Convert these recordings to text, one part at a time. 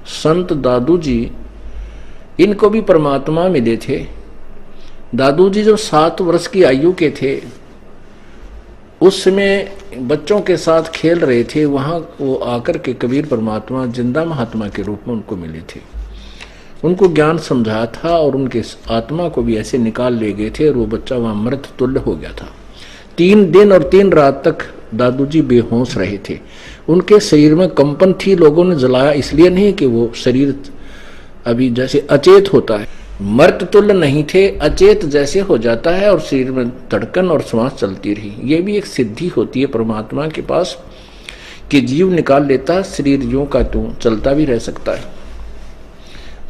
संत दादू जी, इनको भी परमात्मा मिले थे। दादू जी जब 7 वर्ष की आयु के थे, उस समय बच्चों के साथ खेल रहे थे, वहां वो आकर के कबीर परमात्मा जिंदा महात्मा के रूप में उनको मिले थे। उनको ज्ञान समझाया था और उनके आत्मा को भी ऐसे निकाल ले गए थे और वो बच्चा वहां मृत तुल्य हो गया था। 3 दिन और 3 रात तक दादू जी बेहोश रहे थे। उनके शरीर में कंपन थी। लोगों ने जलाया इसलिए नहीं कि वो शरीर अभी जैसे अचेत होता है, मृत तुल्य नहीं थे, अचेत जैसे हो जाता है और शरीर में धड़कन और श्वास चलती रही। ये भी एक सिद्धि होती है परमात्मा के पास कि जीव निकाल लेता है, शरीर यूं का त्यों चलता भी रह सकता है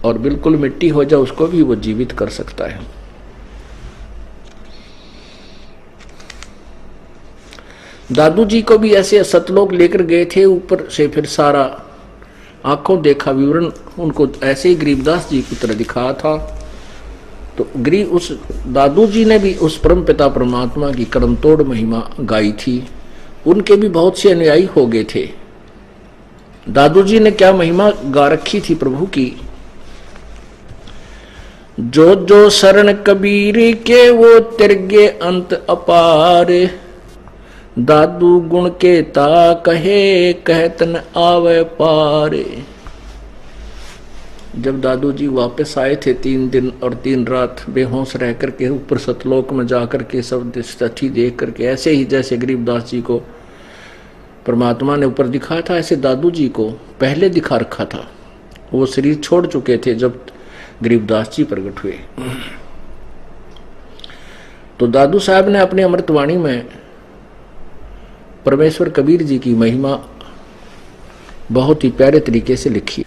और बिल्कुल मिट्टी हो जाए उसको भी वो जीवित कर सकता है। दादू जी को भी ऐसे सतलोक लेकर गए थे, ऊपर से फिर सारा आंखों देखा विवरण उनको ऐसे ही गरीबदास जी की तरह दिखाया था। तो उस दादू जी ने भी उस परम पिता परमात्मा की कर्म तोड़ महिमा गाई थी। उनके भी बहुत से अनुयायी हो गए थे। दादू जी ने क्या महिमा गा रखी थी प्रभु की। जो जो शरण कबीर के वो तिरगे अंत अपार, दादू गुण के ता कहे कहत न आवे पार। जब दादू जी वापस आए थे 3 दिन और 3 रात बेहोश रह करके ऊपर सतलोक में जाकर के सब स्थिति देख करके, ऐसे ही जैसे गरीबदास जी को परमात्मा ने ऊपर दिखाया था, ऐसे दादू जी को पहले दिखा रखा था। वो शरीर छोड़ चुके थे जब गरीबदास जी प्रकट हुए। तो दादू साहब ने अपनी अमृतवाणी में परमेश्वर कबीर जी की महिमा बहुत ही प्यारे तरीके से लिखी।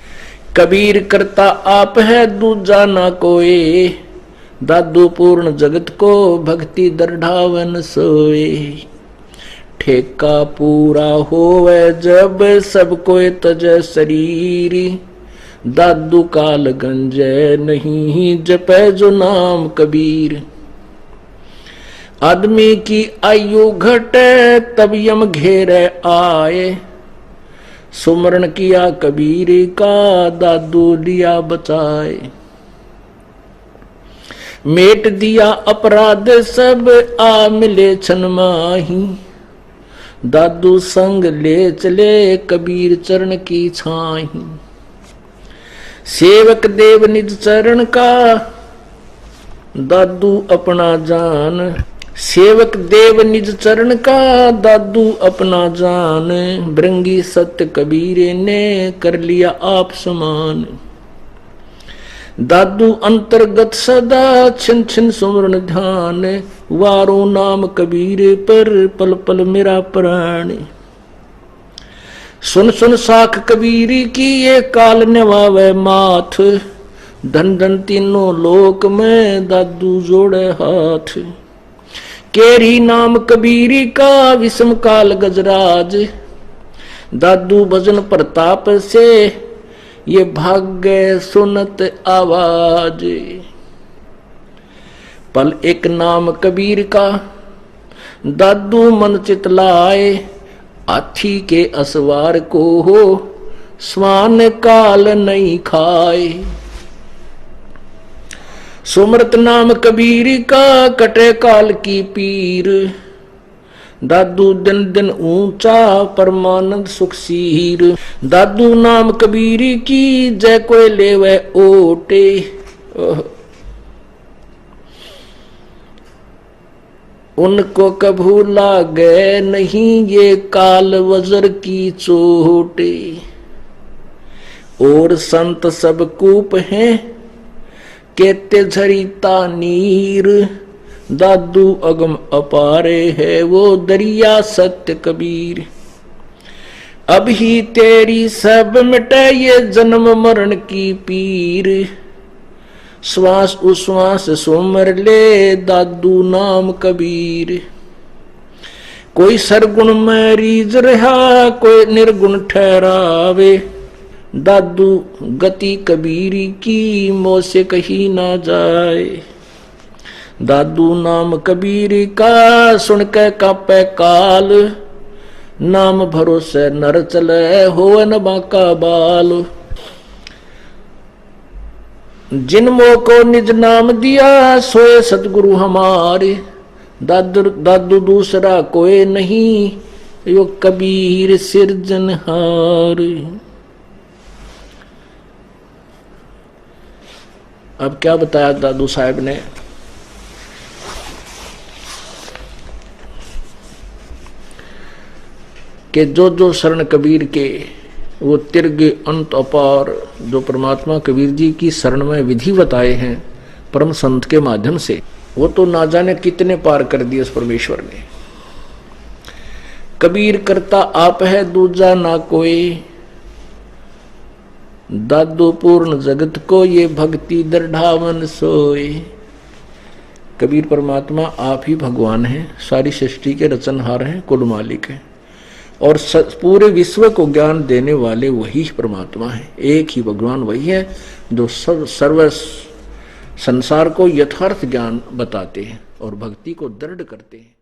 कबीर करता आप है दूजा ना कोई, दादू पूर्ण जगत को भक्ति दरढ़ावन सोए। ठेका पूरा होवे जब सब कोई तज शरीरी, दादू काल गंजे नहीं जपे जो नाम कबीर। आदमी की आयु घटे तब यम घेरे आए, सुमरण किया कबीर का दादू लिया बचाए। मेट दिया अपराध सब आ मिले छन माही, दादू संग ले चले कबीर चरण की छाही। सेवक देव निज चरण का दादू अपना जान, सेवक देव निज चरण का दादू अपना जान। भृंगी सत्य कबीरे ने कर लिया आप समान, दादू अंतर्गत सदा छिन छिन सुमरण ध्यान। वारो नाम कबीरे पर पल पल मेरा प्राण। सुन सुन साख कबीरी की ये काल निभावे माथ, धन धन तीनों लोक में दादू जोड़े हाथ। केरी नाम कबीरी का विषम काल गजराज, दादू भजन प्रताप से ये भाग्य सुनत आवाज। पल एक नाम कबीर का दादू मन चितलाए, हाथी के असवार को हो स्वान काल नहीं खाए। सुमरत नाम कबीर का कटे काल की पीर, दादू दिन दिन ऊंचा परमानंद सुखसीर। दादू नाम कबीर की जय कोई लेवे ओटे, उनको कभू लागे नहीं ये काल वज्र की चोटे। और संत सब कूप हैं कहते झरीता नीर, दादू अगम अपारे है वो दरिया सत्य कबीर। अब ही तेरी सब मिटे ये जन्म मरण की पीर, श्वास उश्वास सुमर ले दादू नाम कबीर। कोई सरगुण में रीझ रहा कोई निर्गुण ठहरावे, दादू गति कबीरी की मोह से कही ना जाए। दादू नाम कबीरी का सुन के कापे काल, नाम भरोसे नर चले हो न बाका बाल। जिनमो को निज नाम दिया सोए सतगुरु हमारे, दादू दूसरा कोई नहीं यो कबीर सिरजनहार। अब क्या बताया दादू साहब ने कि जो जो शरण कबीर के वो तिर्गे अंत अपार, जो परमात्मा कबीर जी की शरण में विधि बताए हैं परम संत के माध्यम से, वो तो ना जाने कितने पार कर दिए उस परमेश्वर ने। कबीर करता आप है दूजा ना कोई, दादू पूर्ण जगत को ये भक्ति दृढ़ावन सोए। कबीर परमात्मा आप ही भगवान हैं, सारी सृष्टि के रचनहार हैं, कुल मालिक हैं, और पूरे विश्व को ज्ञान देने वाले वही परमात्मा है। एक ही भगवान वही है जो सर्व संसार को यथार्थ ज्ञान बताते हैं और भक्ति को दृढ़ करते हैं।